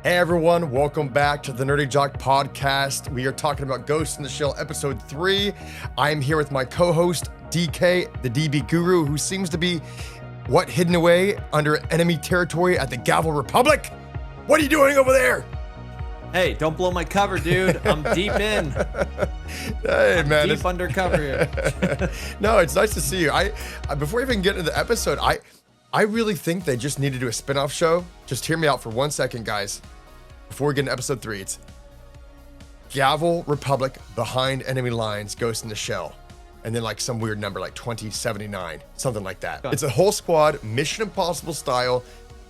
Hey everyone, welcome back to the Nerdy Jock Podcast. We are talking about Ghost in the Shell Episode 3. I am here with my co-host, DK, the DB Guru, who seems to be, hidden away under enemy territory at the Gavel Republic? What are you doing over there? Hey, don't blow my cover, dude. I'm deep in. Hey, man. Deep undercover here. No, it's nice to see you. Before we even get into the episode, I really think they just need to do a spin-off show. Just hear me out for 1 second, guys. Before we get into episode 3, it's Gavel Republic behind enemy lines, Ghost in the Shell. And then like some weird number like 2079, something like that. It's a whole squad, Mission Impossible style,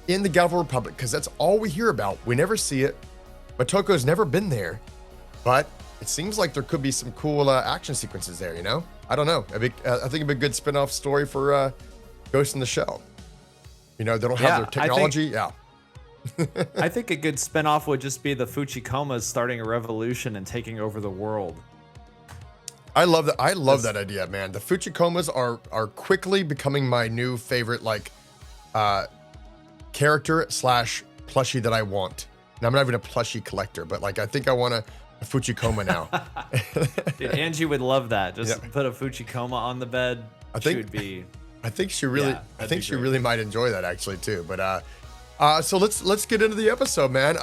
in the Gavel Republic, because that's all we hear about. We never see it. Motoko's never been there, but it seems like there could be some cool action sequences there, you know? I don't know. I think it'd be a good spin-off story for Ghost in the Shell. You know, they don't have their technology. I think a good spinoff would just be the Fuchikomas starting a revolution and taking over the world. I love that. I love that idea, man. The Fuchikomas are quickly becoming my new favorite, like, character / plushie that I want. Now, I'm not even a plushie collector, but like I think I want a Fuchikoma now. Dude, Angie would love that. Just put a Fuchikoma on the bed. I think she really might enjoy that actually too. But so let's get into the episode, man.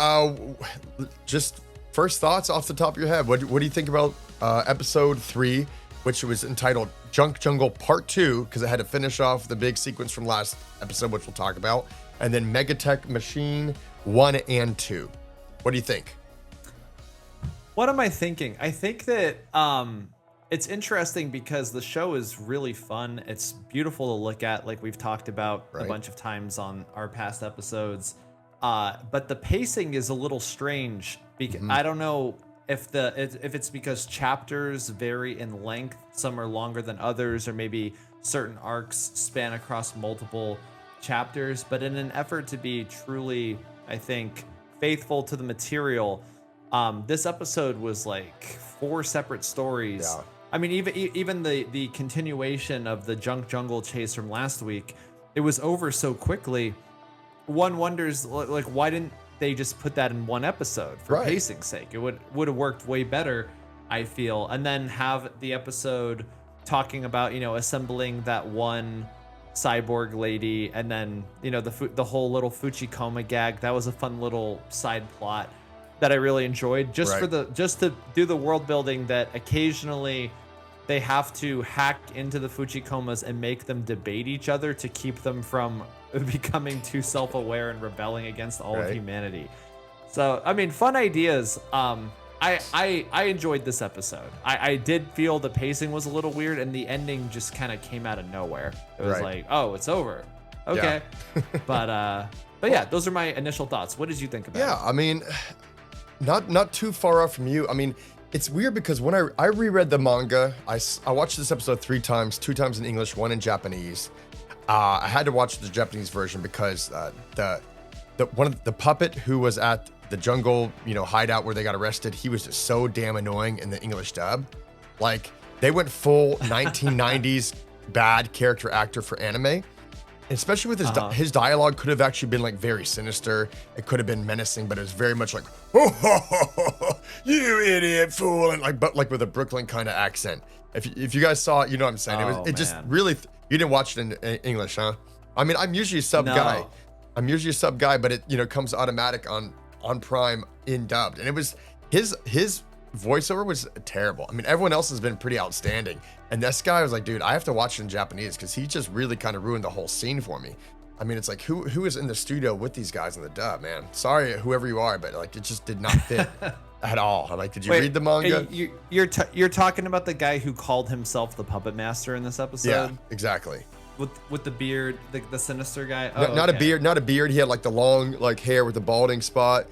Just first thoughts off the top of your head. What do you think about episode 3, which was entitled Junk Jungle Part 2, because it had to finish off the big sequence from last episode, which we'll talk about, and then Megatech Machine 1 and 2. What do you think? What am I thinking? I think that it's interesting because the show is really fun. It's beautiful to look at, like we've talked about a bunch of times on our past episodes. But the pacing is a little strange. I don't know if it's because chapters vary in length. Some are longer than others, or maybe certain arcs span across multiple chapters. But in an effort to be truly, I think, faithful to the material, this episode was like 4 separate stories. Yeah. I mean, even the continuation of the Junk Jungle chase from last week, it was over so quickly. One wonders, like, why didn't they just put that in one episode for pacing's sake? It would have worked way better, I feel. And then have the episode talking about, you know, assembling that one cyborg lady, and then, you know, the whole little Fuchikoma gag. That was a fun little side plot that I really enjoyed, just to do the world building that occasionally they have to hack into the Fuchikomas and make them debate each other to keep them from becoming too self-aware and rebelling against all of humanity. So, I mean, fun ideas. I enjoyed this episode. I did feel the pacing was a little weird, and the ending just kind of came out of nowhere. It was like, oh, it's over. Okay. Yeah. but yeah, those are my initial thoughts. What did you think about it? Yeah, I mean, not too far off from you. I mean, it's weird because when I reread the manga, I watched this episode 3 times, 2 times in English, 1 in Japanese. I had to watch the Japanese version because the puppet who was at the jungle, you know, hideout where they got arrested, he was just so damn annoying in the English dub. Like, they went full 1990s bad character actor for anime. Especially with his dialogue could have actually been like very sinister. It could have been menacing, but it was very much like, oh, you idiot fool, and like with a Brooklyn kind of accent. If you guys saw it, you know what I'm saying. It just really. You didn't watch it in English, huh? I mean, I'm usually a sub guy. But it comes automatic on Prime in dubbed, and it was his voiceover was terrible. I mean, everyone else has been pretty outstanding. And this guy was like, dude, I have to watch it in Japanese because he just really kind of ruined the whole scene for me. I mean, it's like, who is in the studio with these guys in the dub, man? Sorry, whoever you are, but like, it just did not fit at all. Like, did you read the manga? You're talking about the guy who called himself the puppet master in this episode? Yeah, exactly. With the beard, the sinister guy? Not a beard. He had like the long like hair with the balding spot.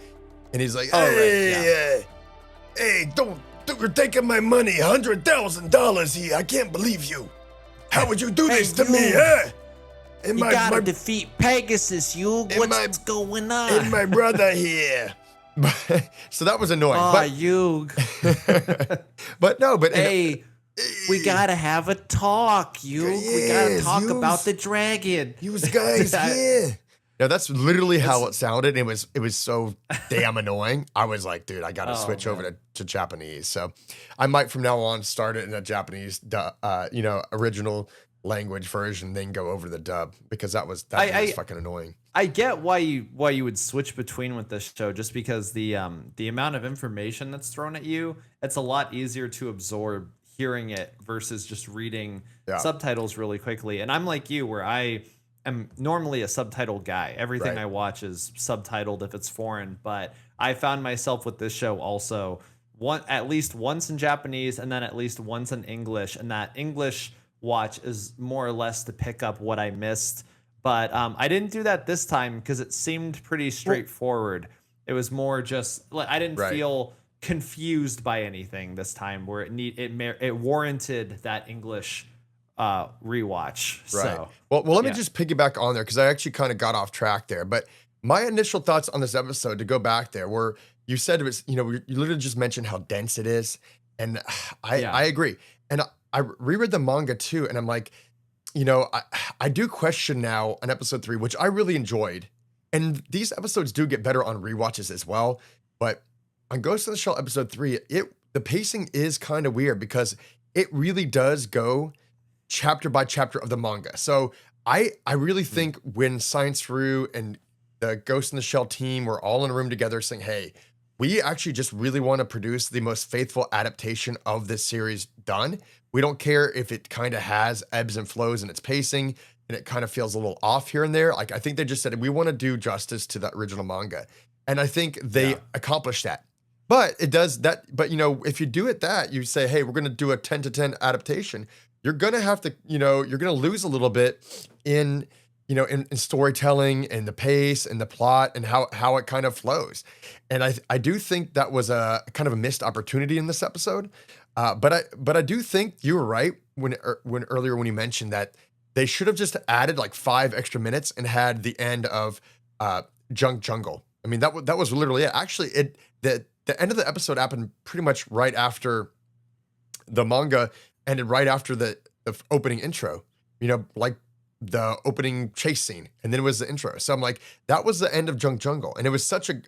And he's like, hey, don't you're taking my money, $100,000 here. I can't believe you. How would you do this to me, huh? You gotta defeat Pegasus, Yug. What's going on? And my brother here. So that was annoying. Yug. But hey, we gotta have a talk, Yug. We gotta talk about the dragon. You guys here. Yeah, that's literally how it sounded. It was so damn annoying. I was like, dude, I got to switch over to Japanese. So I might from now on start it in a Japanese, original language version, then go over the dub because that was fucking annoying. I get why you would switch between with this show, just because the amount of information that's thrown at you, it's a lot easier to absorb hearing it versus just reading subtitles really quickly. And I'm like you, where I am normally a subtitle guy. Everything I watch is subtitled if it's foreign, but I found myself with this show also at least once in Japanese and then at least once in English, and that English watch is more or less to pick up what I missed. But I didn't do that this time because it seemed pretty straightforward. It was more just I didn't feel confused by anything this time, where it warranted that English rewatch. Right. So, well, let me just piggyback on there because I actually kind of got off track there. But my initial thoughts on this episode, to go back there, were you said it was, you literally just mentioned how dense it is, and I agree. And I reread the manga too, and I'm like, I do question now on episode 3, which I really enjoyed. And these episodes do get better on rewatches as well. But on Ghost in the Shell episode 3, the pacing is kind of weird because it really does go chapter by chapter of the manga. So I really think when Science Rue and the Ghost in the Shell team were all in a room together saying, hey, we actually just really want to produce the most faithful adaptation of this series done. We don't care if it kind of has ebbs and flows in its pacing and it kind of feels a little off here and there. Like, I think they just said, we want to do justice to the original manga. And I think they accomplished that. But it does that. But, if you do it you say, hey, we're going to do a 10-to-10 adaptation. You're going to have to, you're going to lose a little bit in storytelling and the pace and the plot and how it kind of flows. And I do think that was a kind of a missed opportunity in this episode. But I do think you were right when earlier when you mentioned that they should have just added like 5 extra minutes and had the end of Junk Jungle. I mean, that was literally it. Actually, the end of the episode happened pretty much right after the manga ended, right after the opening intro, like the opening chase scene, and then it was the intro. So I'm like, that was the end of Junk Jungle, and it was such a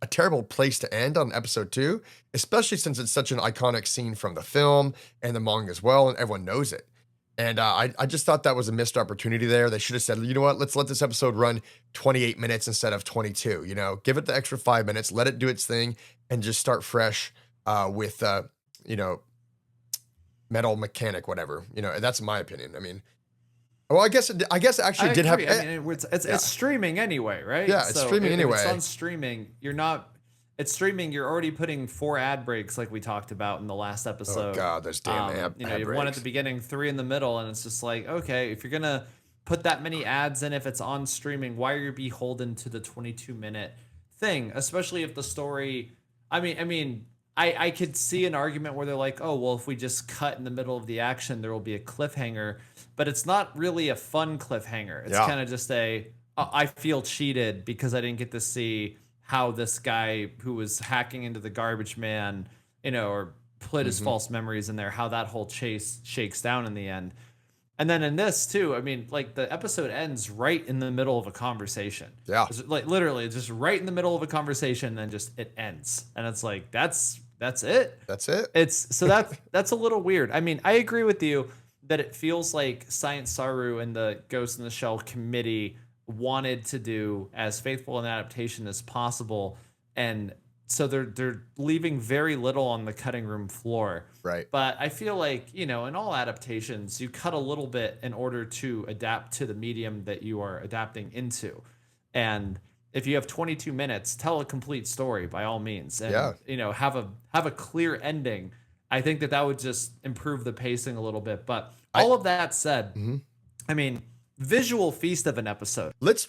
terrible place to end on episode 2, especially since it's such an iconic scene from the film and the manga as well, and everyone knows it. And I just thought that was a missed opportunity there. They should have said, you know what, let's let this episode run 28 minutes instead of 22. Give it the extra 5 minutes, let it do its thing, and just start fresh with Metal Mechanic, whatever. That's my opinion. I mean, well, I guess actually did have. I mean, it's streaming anyway, right? Yeah, it's streaming anyway. It's on streaming. It's streaming. You're already putting 4 ad breaks, like we talked about in the last episode. Oh God, those damn ad you have 1 at the beginning, 3 in the middle, and it's just like, okay, if you're gonna put that many ads in, if it's on streaming, why are you beholden to the 22-minute thing? Especially if the story. I could see an argument where they're like, oh, well, if we just cut in the middle of the action, there will be a cliffhanger. But it's not really a fun cliffhanger. It's kind of just I feel cheated because I didn't get to see how this guy who was hacking into the garbage man, or put his false memories in there, how that whole chase shakes down in the end. And then in this too, I mean, like the episode ends right in the middle of a conversation. Yeah. It's like literally just right in the middle of a conversation, and then just it ends. And it's like, that's it. That's it. That's a little weird. I mean, I agree with you that it feels like Science Saru and the Ghost in the Shell committee wanted to do as faithful an adaptation as possible, and so they're leaving very little on the cutting room floor. Right. But I feel like, in all adaptations, you cut a little bit in order to adapt to the medium that you are adapting into. And if you have 22 minutes, tell a complete story by all means, and have a clear ending. I think that would just improve the pacing a little bit. But all of that said, I mean, visual feast of an episode. Let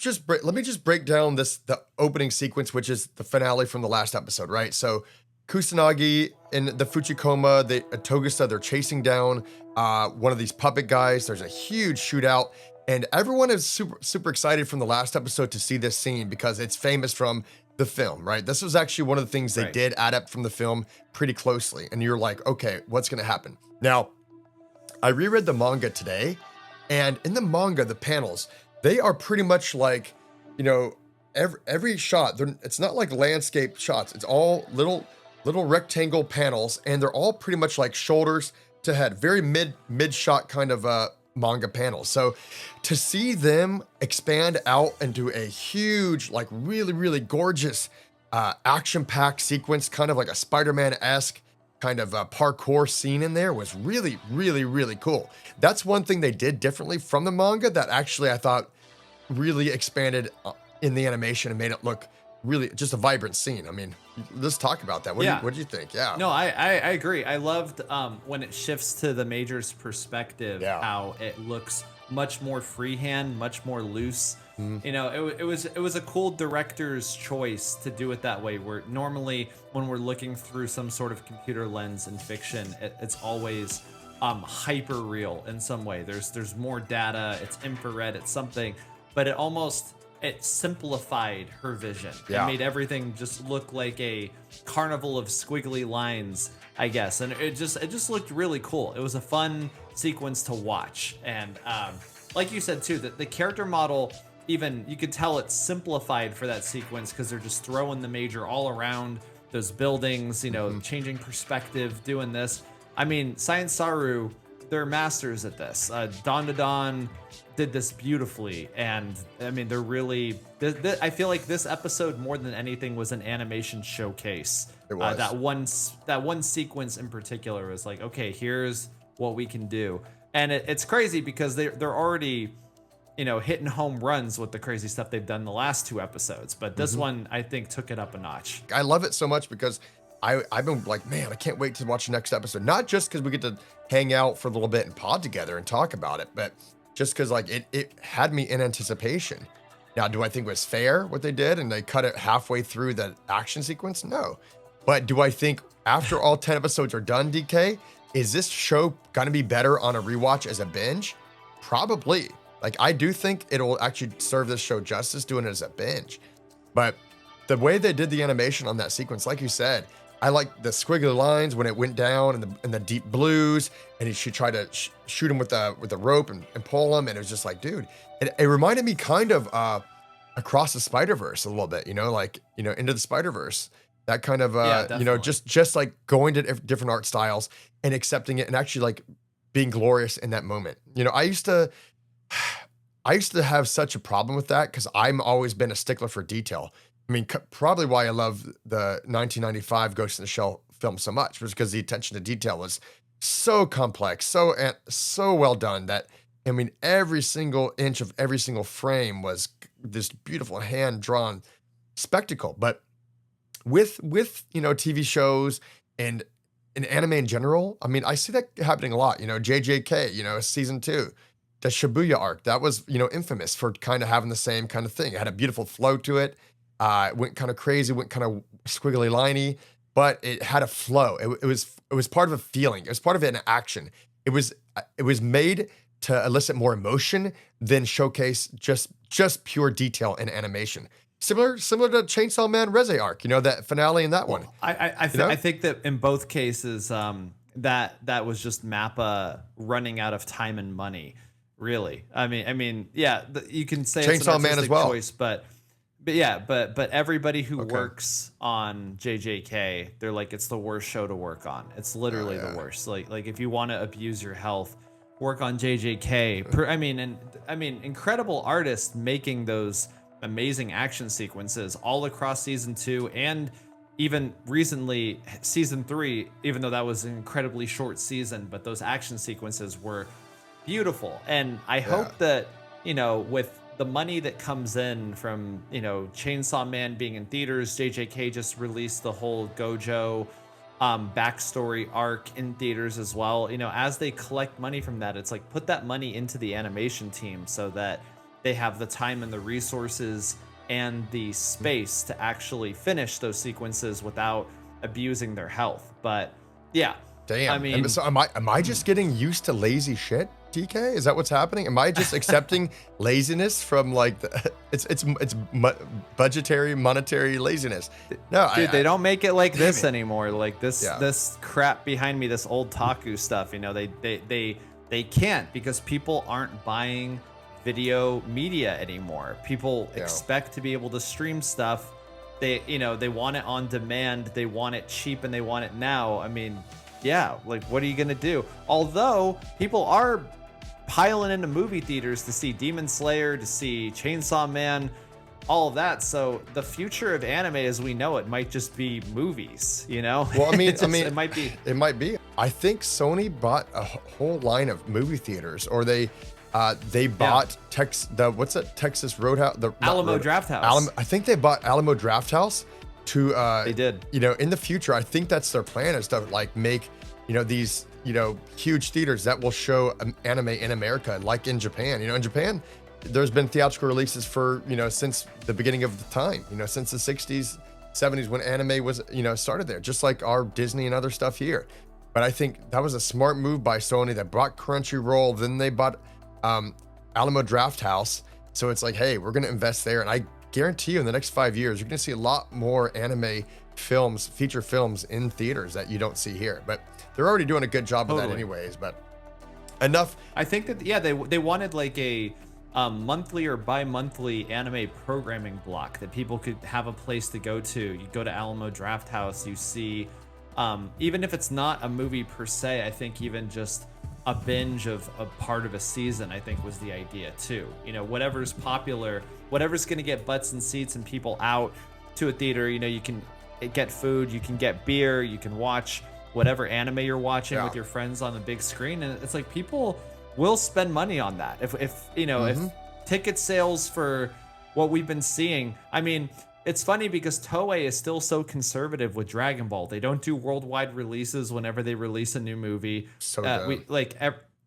me just break down the opening sequence, which is the finale from the last episode, right? So Kusanagi and the Fuchikoma, the Togusa, they're chasing down one of these puppet guys. There's a huge shootout, and everyone is super, super excited from the last episode to see this scene because it's famous from the film, right? This was actually one of the things they did adapt from the film pretty closely. And you're like, okay, what's going to happen? Now, I reread the manga today, and in the manga, the panels, they are pretty much like you know, every shot, it's not like landscape shots. It's all little rectangle panels, and they're all pretty much like shoulders to head, very mid shot kind of manga panels. So to see them expand out into a huge, like really gorgeous action-packed sequence, kind of like a Spider-Man-esque kind of parkour scene in there, was really cool. That's one thing they did differently from the manga that actually I thought really expanded in the animation and made it look really just a vibrant scene. I mean, let's talk about that. What do you think? Yeah. No, I agree. I loved when it shifts to the Major's perspective, how it looks much more freehand, much more loose. You know, it was a cool director's choice to do it that way, where normally when we're looking through some sort of computer lens in fiction, it's always hyper real in some way. There's more data, it's infrared, it's something, but it simplified her vision. Yeah. It made everything just look like a carnival of squiggly lines, I guess. And it just looked really cool. It was a fun sequence to watch. And like you said too, that the character model, even you could tell it's simplified for that sequence because they're just throwing the Major all around those buildings, you know, changing perspective, doing this. I mean, Science Saru, they're masters at this. Dawn to Dawn did this beautifully, and I mean, they're really. I feel like this episode more than anything was an animation showcase. It was. That one sequence in particular was like, okay, here's what we can do, and it's crazy because they're already, you know, hitting home runs with the crazy stuff they've done the last 2 episodes, but this one I think took it up a notch. I love it so much because I've been like, man, I can't wait to watch the next episode. Not just because we get to hang out for a little bit and pod together and talk about it, but just because like it had me in anticipation. Now, do I think it was fair what they did and they cut it halfway through the action sequence? No. But do I think after all 10 episodes are done, DK, is this show gonna be better on a rewatch as a binge? Probably. Like, I do think it'll actually serve this show justice doing it as a binge. But the way they did the animation on that sequence, like you said, I like the squiggly lines when it went down and the deep blues, and she tried to shoot him with the rope and pull him, and it was just like, dude, it reminded me kind of Across the Spider-Verse a little bit, you know, like, you know, Into the Spider-Verse, that kind of you know, just like going to different art styles and accepting it and actually like being glorious in that moment. You know, I used to have such a problem with that because I'm always been a stickler for detail. I mean, probably why I love the 1995 Ghost in the Shell film so much was because the attention to detail was so complex, so well done that, I mean, every single inch of every single frame was this beautiful hand-drawn spectacle. But with you know, TV shows and in anime in general, I mean, I see that happening a lot. You know, JJK, you know, season 2. The Shibuya arc, that was, you know, infamous for kind of having the same kind of thing. It had a beautiful flow to it. It went kind of crazy, went kind of squiggly liney, but it had a flow. It was part of a feeling. It was part of an action. It was made to elicit more emotion than showcase just pure detail and animation. Similar to Chainsaw Man Reze arc, you know, that finale in that one. I think that in both cases, that was just Mappa running out of time and money. Really, I mean, yeah, you can say Chainsaw it's an Man as artistic well. choice, but everybody who works on JJK, they're like, it's the worst show to work on. It's literally the worst. Like if you want to abuse your health, work on JJK. I mean, incredible artists making those amazing action sequences all across season 2 and even recently season 3. Even though that was an incredibly short season, but those action sequences were beautiful. And I hope that, you know, with the money that comes in from, you know, Chainsaw Man being in theaters, JJK just released the whole Gojo backstory arc in theaters as well. You know, as they collect money from that, it's like, put that money into the animation team so that they have the time and the resources and the space to actually finish those sequences without abusing their health. But yeah, damn. I mean, so am I just getting used to lazy shit, DK? Is that what's happening? Am I just accepting laziness from like it's budgetary, monetary laziness? No, dude, they don't make it like this anymore. Like this crap behind me, this old Taku stuff. You know, they can't because people aren't buying video media anymore. People expect to be able to stream stuff. They want it on demand, they want it cheap, and they want it now. I mean, yeah, like, what are you gonna do? Although people are piling into movie theaters to see Demon Slayer, to see Chainsaw Man, all of that. So the future of anime as we know it might just be movies, you know? Well, I mean, it might be. It might be. I think Sony bought a whole line of movie theaters, or they bought Texas Roadhouse, the Alamo Drafthouse. I think they bought Alamo Drafthouse to they did. You know, in the future, I think that's their plan, is to like make, you know, these, you know, huge theaters that will show anime in America, like in Japan. You know, in Japan, there's been theatrical releases for, you know, since the beginning of the time, you know, since the 60s, 70s, when anime was, you know, started there, just like our Disney and other stuff here. But I think that was a smart move by Sony that brought Crunchyroll. Then they bought Alamo Drafthouse. So it's like, hey, we're going to invest there. And I guarantee you in the next 5 years, you're going to see a lot more anime films, feature films in theaters that you don't see here. But they're already doing a good job of that anyways. But enough. I think that, yeah, they wanted like a monthly or bi-monthly anime programming block that people could have a place to go to. You go to Alamo Drafthouse, you see, even if it's not a movie per se, I think even just a binge of a part of a season, I think, was the idea too. You know, whatever's popular, whatever's going to get butts and seats and people out to a theater. You know, you can get food, you can get beer, you can watch whatever anime you're watching with your friends on the big screen, and it's like people will spend money on that. If you know, if ticket sales for what we've been seeing, I mean, it's funny because Toei is still so conservative with Dragon Ball. They don't do worldwide releases whenever they release a new movie. So dumb.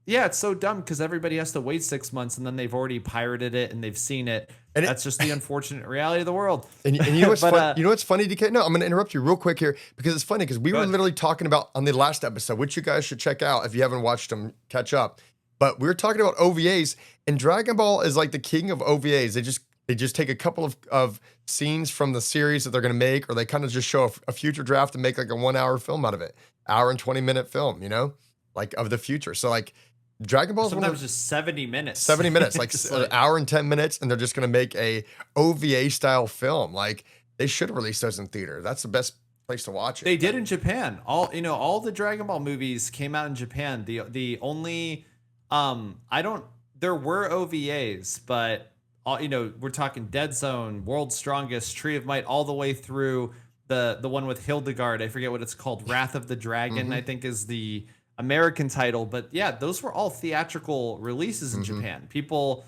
It's so dumb because everybody has to wait 6 months and then they've already pirated it and they've seen it. And that's just the unfortunate reality of the world. And you know what's you know what's funny, DK? No, I'm going to interrupt you real quick here because it's funny because we were literally talking about on the last episode, which you guys should check out if you haven't watched them, catch up. But we were talking about OVAs, and Dragon Ball is like the king of OVAs. They just take a couple of scenes from the series that they're going to make, or they kind of just show a future draft and make like a 1 hour film out of it, hour and 20-minute film, you know, like of the future. So like Dragon Ball is sometimes just 70 minutes, 70 minutes, like an hour and 10 minutes. And they're just going to make a OVA style film. Like they should release those in theater. That's the best place to watch it. They did in Japan. All the Dragon Ball movies came out in Japan. The only, there were OVAs, but we're talking Dead Zone, World's Strongest, Tree of Might, all the way through the one with Hildegard. I forget what it's called. Wrath of the Dragon, I think, is the American title. But yeah, those were all theatrical releases in Japan. People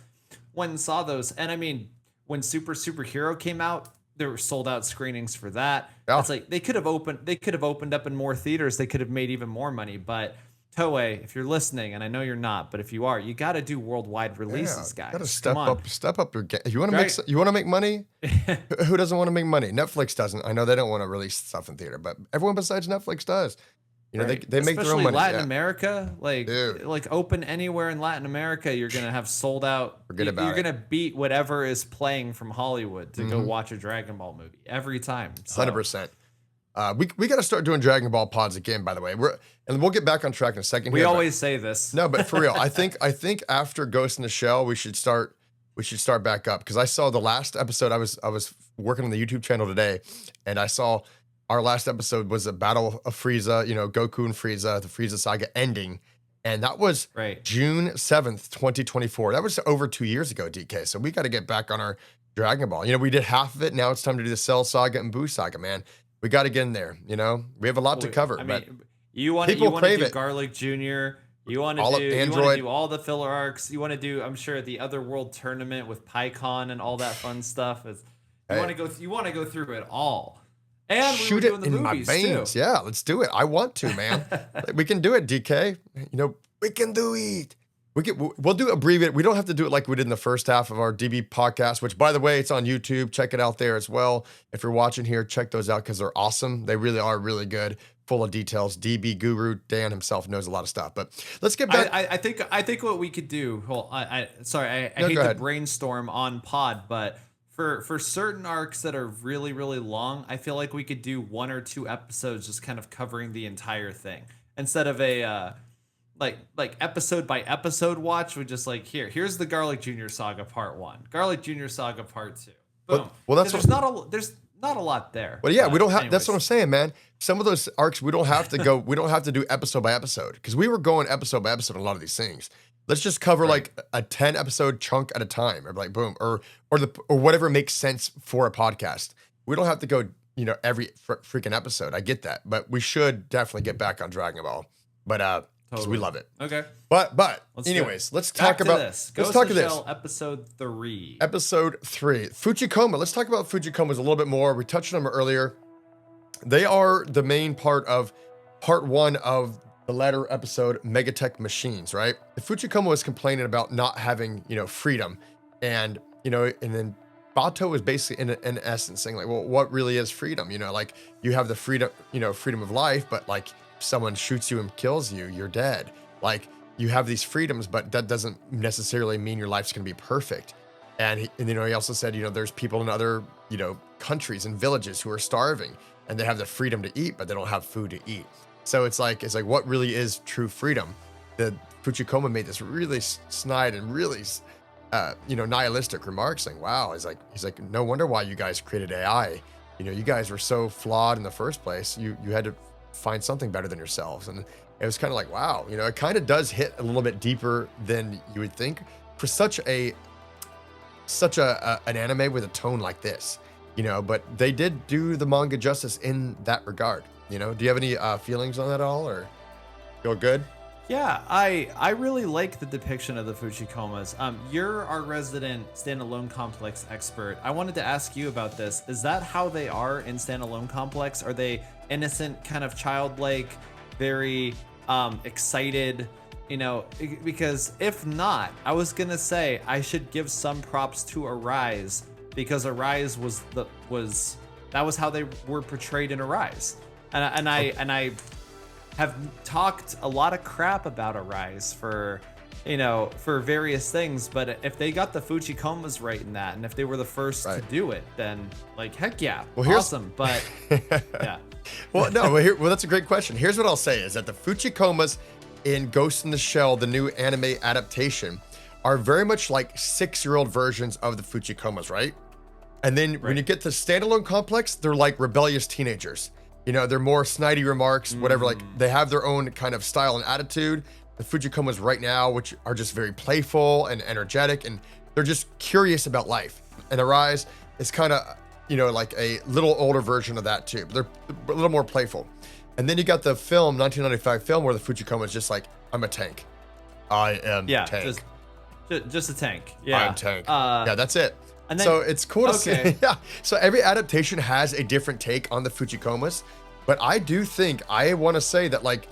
went and saw those. And I mean, when Superhero came out, there were sold out screenings for that. Yeah. It's like they could have opened up in more theaters. They could have made even more money. But Toei, if you're listening, and I know you're not, but if you are, you got to do worldwide releases, guys. Got to step up your game. You want to make money? Who doesn't want to make money? Netflix doesn't. I know they don't want to release stuff in theater, but everyone besides Netflix does. You know, they make their own money. Latin America, like open anywhere in Latin America, you're gonna have sold out. You're gonna beat whatever is playing from Hollywood to go watch a Dragon Ball movie every time. 100%. We got to start doing Dragon Ball pods again. By the way, we'll get back on track in a second. We always say this. No, but for real, I think after Ghost in the Shell, we should start back up because I saw the last episode. I was working on the YouTube channel today, and I saw our last episode was a battle of Frieza. You know, Goku and Frieza, the Frieza saga ending, and that was June 7th, 2024. That was over 2 years ago, DK. So we got to get back on our Dragon Ball. You know, we did half of it. Now it's time to do the Cell saga and Buu saga, man. We got to get in there, you know? We have a lot to cover. I mean, you want to do Garlic Jr., you want to do all the filler arcs, you want to do, I'm sure, the Otherworld tournament with PyCon and all that fun stuff. You want to go through it all. And shoot it in my veins. Too. Yeah, let's do it. I want to, man. We can do it, DK. You know, we can do it. We'll do abbreviate. We don't have to do it like we did in the first half of our DB podcast, which, by the way, it's on YouTube. Check it out there as well. If you're watching here, check those out because they're awesome. They really are really good, full of details. DB guru Dan himself knows a lot of stuff. But let's get back. I think what we could do. Well, I hate to brainstorm on pod, but for certain arcs that are really, really long, I feel like we could do 1 or 2 episodes just kind of covering the entire thing instead of a like episode by episode watch with just like here's the Garlic Jr. Saga Part 1, Garlic Jr. Saga Part 2. Boom. Well, that's there's not a lot there. Well, yeah, we don't have. Anyways. That's what I'm saying, man. Some of those arcs we don't have to go. We don't have to do episode by episode because we were going episode by episode on a lot of these things. Let's just cover like a 10 episode chunk at a time, or like boom, or whatever makes sense for a podcast. We don't have to go, every freaking episode. I get that, but we should definitely get back on Dragon Ball. But because we love it. Okay. But anyways, let's talk about this. Let's talk about this. Episode 3. Episode 3. Fuchikoma. Let's talk about Fuchikomas a little bit more. We touched on them earlier. They are the main part of part 1 of the latter episode, Megatech Machines, right? The Fuchikoma was complaining about not having, freedom. And, and then Bato was basically in essence saying like, well, what really is freedom? Like you have the freedom, freedom of life, but like someone shoots you and kills you, you're dead. Like you have these freedoms, but that doesn't necessarily mean your life's going to be perfect. And he also said, there's people in other, countries and villages who are starving and they have the freedom to eat, but they don't have food to eat. So it's like what really is true freedom? The Fuchikoma made this really snide and really, nihilistic remark saying, wow, he's like, no wonder why you guys created AI. You guys were so flawed in the first place. You had to find something better than yourselves. And it was kind of like, wow, it kind of does hit a little bit deeper than you would think for such an anime with a tone like this, but they did do the manga justice in that regard. Do you have any feelings on that at all, or feel good? Yeah, I really like the depiction of the Fuchikomas. You're our resident Standalone Complex expert. I wanted to ask you about this. Is that how they are in Standalone Complex? Are they innocent, kind of childlike, very excited? Because if not, I was gonna say I should give some props to Arise, because Arise was how they were portrayed in Arise, and I have talked a lot of crap about Arise for various things, but if they got the Fuchikomas right in that, and if they were the first to do it, then like heck yeah, awesome. But yeah. Well, that's a great question. Here's what I'll say is that the Fuchikomas in Ghost in the Shell, the new anime adaptation, are very much like 6-year-old versions of the Fuchikomas, right? And then when you get to Standalone Complex, they're like rebellious teenagers. They're more snidey remarks, whatever. Like they have their own kind of style and attitude. The Fuchikomas right now, which are just very playful and energetic, and they're just curious about life. And Arise is kind of, like a little older version of that too. They're a little more playful. And then you got the film, 1995 film, where the Fuchikoma is just like, I'm a tank. I am tank. Just a tank. Yeah. I'm tank. Yeah, that's it. And then, so it's cool to see. Yeah. So every adaptation has a different take on the Fuchikomas. But I do think, I want to say that like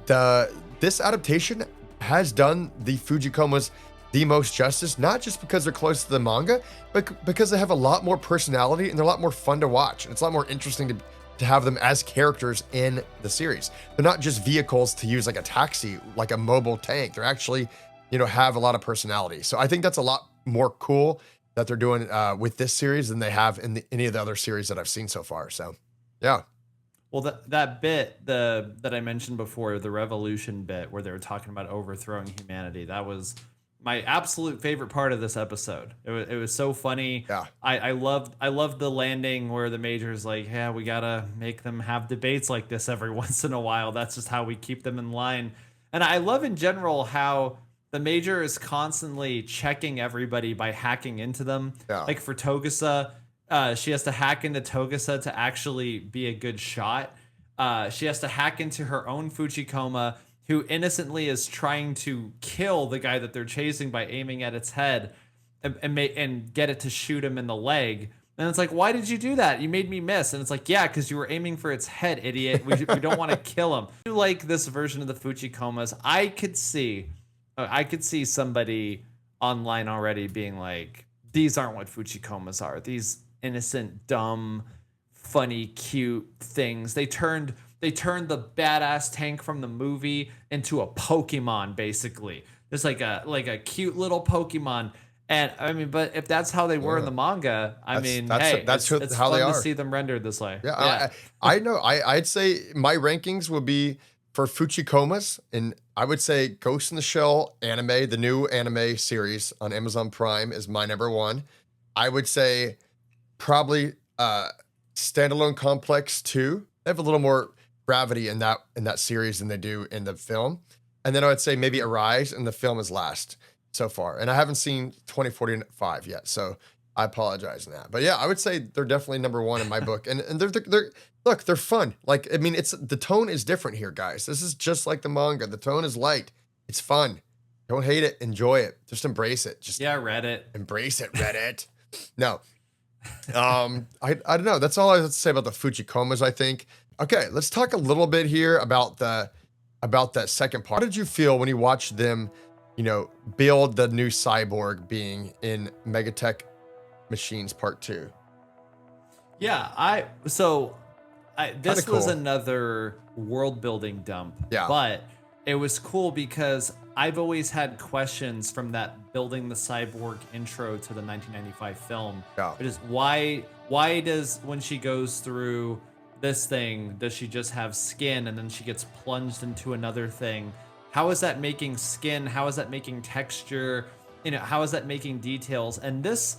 this adaptation has done the Fuchikomas the most justice, not just because they're close to the manga, but because they have a lot more personality and they're a lot more fun to watch. And it's a lot more interesting to have them as characters in the series. They're not just vehicles to use like a taxi, like a mobile tank. They're actually, have a lot of personality. So I think that's a lot more cool that they're doing with this series than they have in any of the other series that I've seen so far. So, yeah. Well, that bit that I mentioned before, the revolution bit where they were talking about overthrowing humanity, that was my absolute favorite part of this episode. It was so funny. Yeah. I loved the landing where the Major's like, yeah, we gotta make them have debates like this every once in a while. That's just how we keep them in line. And I love in general how the Major is constantly checking everybody by hacking into them. Yeah. Like for Togusa, she has to hack into Togusa to actually be a good shot. She has to hack into her own Fuchikoma, who innocently is trying to kill the guy that they're chasing by aiming at its head and get it to shoot him in the leg. And it's like, why did you do that? You made me miss. And it's like, yeah, because you were aiming for its head, idiot. We don't want to kill him. I like this version of the Fuchikomas. I could see somebody online already being like, these aren't what Fuchikomas are. These innocent, dumb, funny, cute things. They turned the badass tank from the movie into a Pokemon, basically. It's like a cute little Pokemon. And I mean, but if that's how they were in the manga, it's how fun they are. to see them rendered this way. Yeah. I know. I'd say my rankings would be for Fuchikomas, and I would say Ghost in the Shell anime, the new anime series on Amazon Prime is my number one. I would say probably Standalone Complex 2. They have a little more gravity in that series than they do in the film. And then I would say maybe Arise, and the film is last so far. And I haven't seen 2045 yet, so I apologize on that. But yeah, I would say they're definitely number one in my book. And they're look, they're fun. Like, I mean, it's the tone is different here, guys. This is just like the manga. The tone is light. It's fun. Don't hate it. Enjoy it. Just embrace it. Just Reddit. Embrace it, Reddit. No. I don't know. That's all I have to say about the Fuchikomas, I think. Okay, let's talk a little bit here about that second part. How did you feel when you watched them, build the new cyborg being in Megatech Machines Part 2? Yeah, this cool. was another world building dump. Yeah. But it was cool because I've always had questions from that building the cyborg intro to the 1995 film. Yeah. It is why does, when she goes through this thing, does she just have skin and then she gets plunged into another thing? How is that making skin? How is that making texture? How is that making details? And this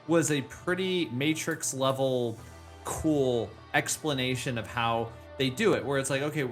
was a pretty Matrix level cool explanation of how they do it, where it's like, okay,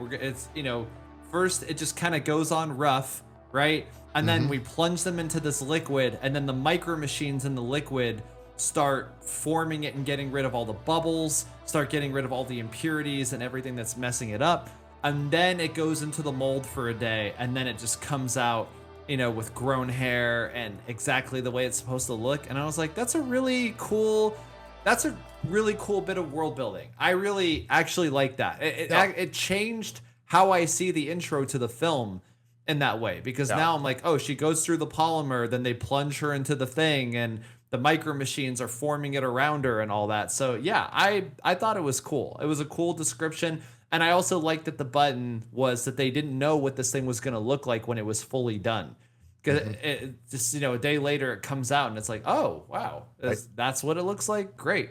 first it just kind of goes on rough, right? And then we plunge them into this liquid, and then the micro machines in the liquid start forming it and getting rid of all the bubbles, start getting rid of all the impurities and everything that's messing it up. And then it goes into the mold for a day, and then it just comes out, with grown hair and exactly the way it's supposed to look. And I was like, that's a really cool bit of world building. I really actually like that. It changed how I see the intro to the film in that way, because now I'm like, oh, she goes through the polymer, then they plunge her into the thing, and the micro machines are forming it around her and all that. So yeah, I thought it was cool. It was a cool description. And I also liked that the button was that they didn't know what this thing was going to look like when it was fully done. Because it just, a day later it comes out and it's like, oh, wow, that's what it looks like. Great.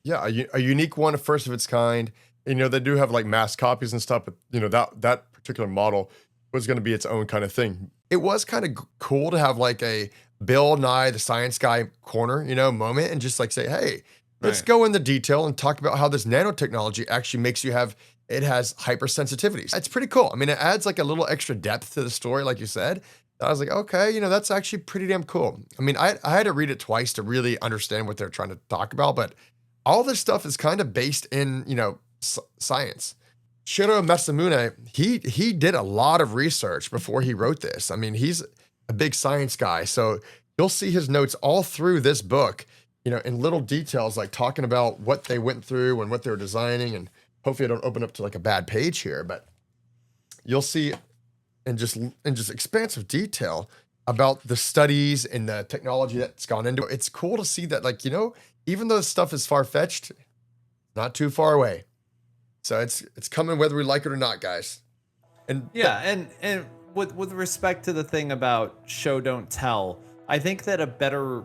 Yeah, a unique one, a first of its kind. They do have like mass copies and stuff, but that particular model was going to be its own kind of thing. It was kind of cool to have like a Bill Nye the Science Guy corner, moment, and just like say, hey, let's go into detail and talk about how this nanotechnology actually makes you it has hypersensitivities. It's pretty cool. I mean, it adds like a little extra depth to the story, like you said. I was like, okay, that's actually pretty damn cool. I mean, I had to read it twice to really understand what they're trying to talk about, but all this stuff is kind of based in, science. Shiro Masamune, he did a lot of research before he wrote this. I mean, he's a big science guy, so you'll see his notes all through this book, in little details, like talking about what they went through and what they were designing. And hopefully I don't open up to like a bad page here, but you'll see in just expansive detail about the studies and the technology that's gone into it. It's cool to see that, like, even though this stuff is far-fetched, not too far away. So it's coming whether we like it or not, guys. And yeah, and with respect to the thing about show don't tell, I think that a better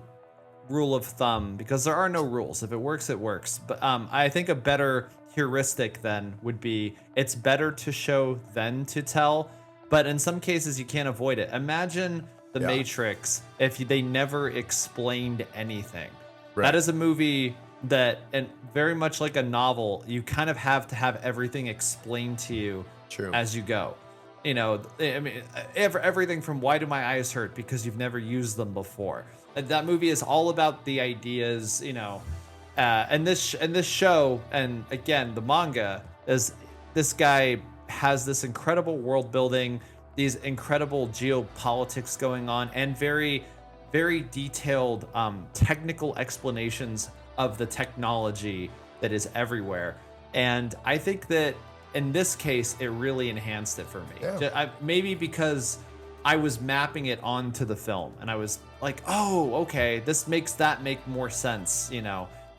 rule of thumb, because there are no rules, if it works, it works. But I think a better heuristic then would be, it's better to show than to tell. But in some cases, you can't avoid it. Imagine The Matrix if they never explained anything. Right. That is a movie that, and very much like a novel, you kind of have to have everything explained to you as you go. I mean, everything from why do my eyes hurt? Because you've never used them before. That movie is all about the ideas, and this show, and again, the manga, is this guy has this incredible world building, these incredible geopolitics going on, and very, very detailed technical explanations of the technology that is everywhere. And I think that in this case, it really enhanced it for me. Yeah. Maybe because I was mapping it onto the film, and I was like, oh, okay, this makes that make more sense,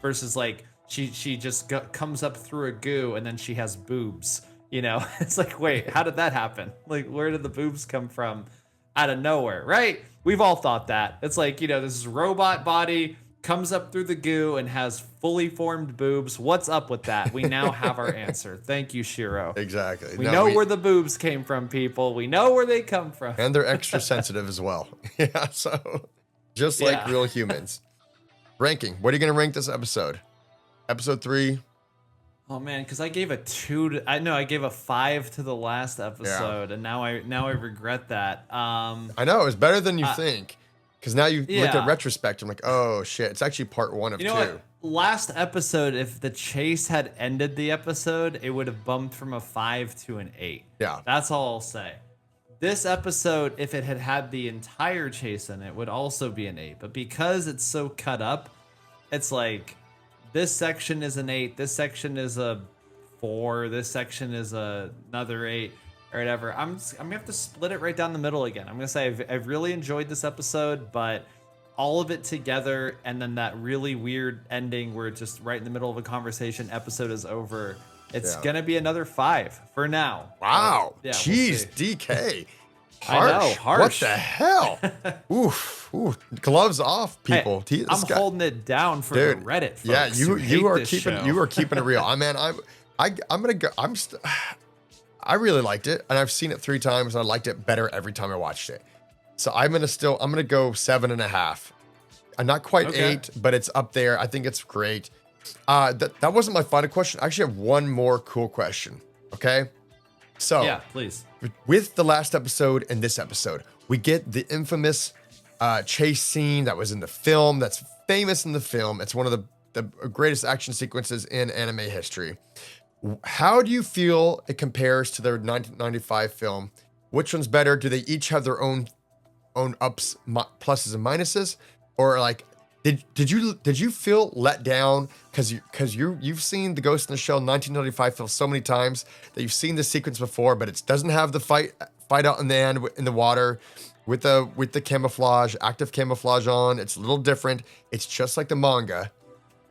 versus like she just comes up through a goo and then she has boobs. It's like, wait, how did that happen? Like, where did the boobs come from out of nowhere, right? We've all thought that. It's like, this robot body comes up through the goo and has fully formed boobs. What's up with that? We now have our answer. Thank you, Shiro. Exactly. We know where the boobs came from, people. We know where they come from. And they're extra sensitive as well. Yeah, so just like real humans. Ranking. What are you going to rank this episode? Episode 3. Oh man, because I gave a 2 to, I gave a 5 to the last episode, and now I regret that. I know, it was better than you think. Because now you look at retrospect, I'm like, oh shit, it's actually part 1 of 2. What? Last episode, if the chase had ended the episode, it would have bumped from a 5 to an 8. Yeah. That's all I'll say. This episode, if it had had the entire chase in it, would also be an 8. But because it's so cut up, it's like this section is an 8, this section is a 4, this section is another 8. Or whatever. I'm gonna have to split it right down the middle again. I'm gonna say I've really enjoyed this episode, but all of it together, and then that really weird ending where it's just right in the middle of a conversation, episode is over. It's gonna be another 5 for now. Wow. Jeez, we'll DK. Harsh. I know, harsh. What the hell? Oof. Gloves off, people. Hey, I'm holding it down for the Reddit folks. Yeah, you are keeping it real. Man, I'm gonna go. I really liked it, and I've seen it 3 times, and I liked it better every time I watched it. So I'm gonna go 7.5. I'm not quite 8, but it's up there. I think it's great. That wasn't my final question. I actually have one more cool question. Okay. So yeah, please. With the last episode and this episode, we get the infamous chase scene that was in the film. That's famous in the film. It's one of the greatest action sequences in anime history. How do you feel it compares to their 1995 film? Which one's better? Do they each have their own ups, pluses, and minuses? Or like, did you feel let down because you've seen the Ghost in the Shell 1995 film so many times that you've seen the sequence before, but it doesn't have the fight out in the end in the water with the camouflage, active camouflage on. It's a little different. It's just like the manga,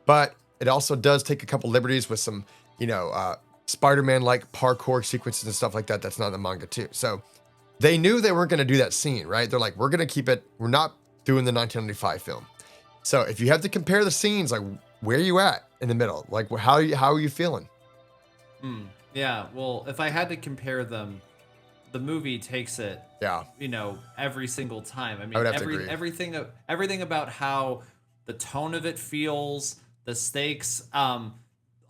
but it also does take a couple liberties with some, Spider-Man-like parkour sequences and stuff like that. That's not in the manga too. So they knew they weren't going to do that scene, right? They're like, we're going to keep it. We're not doing the 1995 film. So if you have to compare the scenes, like where are you at in the middle? Like how are you feeling? Yeah. Well, if I had to compare them, the movie takes it. Yeah. Every single time. I mean, I would have to agree. everything about how the tone of it feels, the stakes,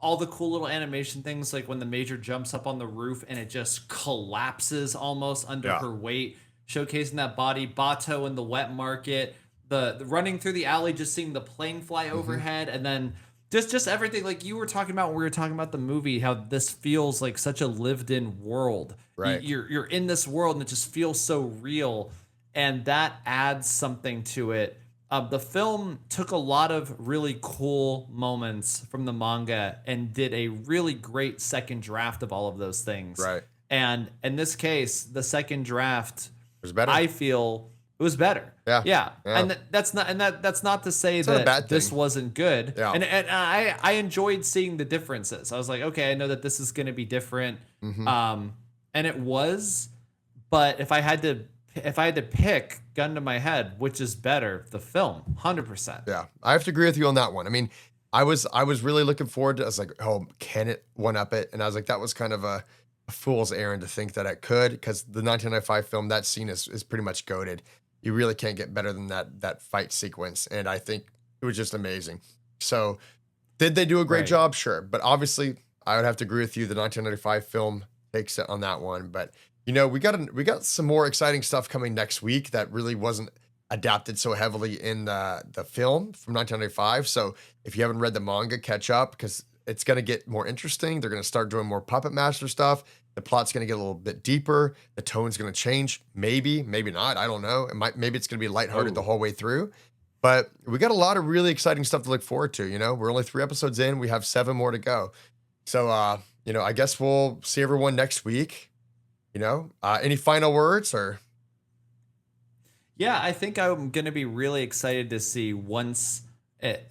all the cool little animation things, like when the Major jumps up on the roof and it just collapses almost under her weight, showcasing that body. Bato in the wet market, the running through the alley, just seeing the plane fly overhead, and then just everything like you were talking about when we were talking about the movie, how this feels like such a lived-in world. Right. You're in this world and it just feels so real, and that adds something to it. The film took a lot of really cool moments from the manga and did a really great second draft of all of those things. Right. And in this case, the second draft was better. I feel it was better. Yeah. And that's not to say that this wasn't good. Yeah. And I enjoyed seeing the differences. I was like, okay, I know that this is going to be different. And it was, but if I had to pick, gun to my head, which is better, the film, 100%. Yeah, I have to agree with you on that one. I mean, I was really looking forward to. I was like, oh, can it one up it? And I was like, that was kind of a fool's errand to think that it could, because the 1995 film, that scene is pretty much goated. You really can't get better than that fight sequence, and I think it was just amazing. So, did they do a great job? Sure, but obviously, I would have to agree with you. The 1995 film takes it on that one, but. We got some more exciting stuff coming next week that really wasn't adapted so heavily in the film from 1995. So if you haven't read the manga, catch up, because it's going to get more interesting. They're going to start doing more Puppet Master stuff. The plot's going to get a little bit deeper. The tone's going to change. Maybe not. I don't know. Maybe it's going to be lighthearted the whole way through. But we got a lot of really exciting stuff to look forward to. We're only 3 episodes in. We have 7 more to go. So, I guess we'll see everyone next week. Any final words or? Yeah, I think I'm going to be really excited to see once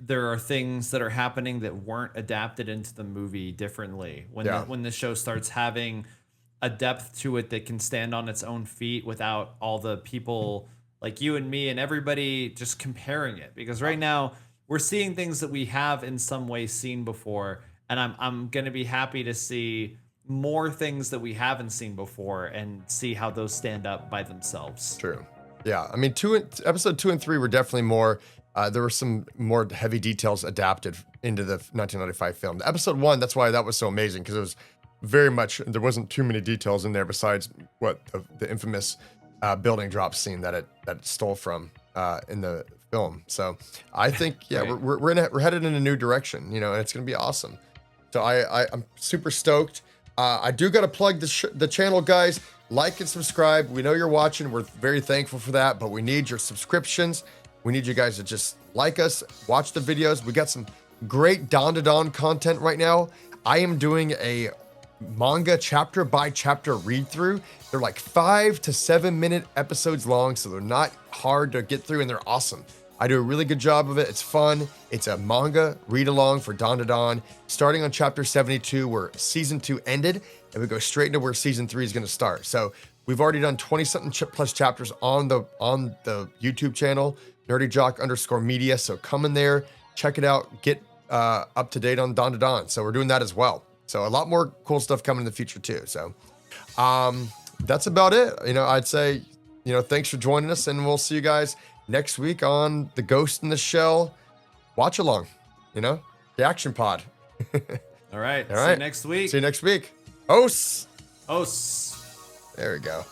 there are things that are happening that weren't adapted into the movie differently. When the show starts having a depth to it that can stand on its own feet without all the people like you and me and everybody just comparing it. Because right now we're seeing things that we have in some way seen before, and I'm gonna be happy to see more things that we haven't seen before and see how those stand up by themselves. True. Yeah. I mean, episode 2 and 3 were definitely more. There were some more heavy details adapted into the 1995 film. The episode 1, that's why that was so amazing, because it was very much, there wasn't too many details in there besides what the infamous building drop scene that it stole from in the film. So I think, yeah, Right. we're headed in a new direction, and it's gonna be awesome. So I'm super stoked. I do got to plug the channel, guys. Like and subscribe. We know you're watching. We're very thankful for that, but we need your subscriptions. We need you guys to just like us, watch the videos. We got some great Dawn to Dawn content right now. I am doing a manga chapter by chapter read through. They're like 5 to 7 minute episodes long, so they're not hard to get through, and they're awesome. I do a really good job of it. It's fun. It's a manga read along for Dawn to Dawn, starting on chapter 72, where season 2 ended, and we go straight into where season 3 is going to start. So we've already done 20 something plus chapters on the YouTube channel, nerdyjock_media. So come in there, check it out, get up to date on Dawn to Dawn. So we're doing that as well. So a lot more cool stuff coming in the future too. So that's about it. I'd say, thanks for joining us, and we'll see you guys next week on the Ghost in the Shell watch along, the action pod. All right. All See right. you next week. See you next week. Os. Os. There we go.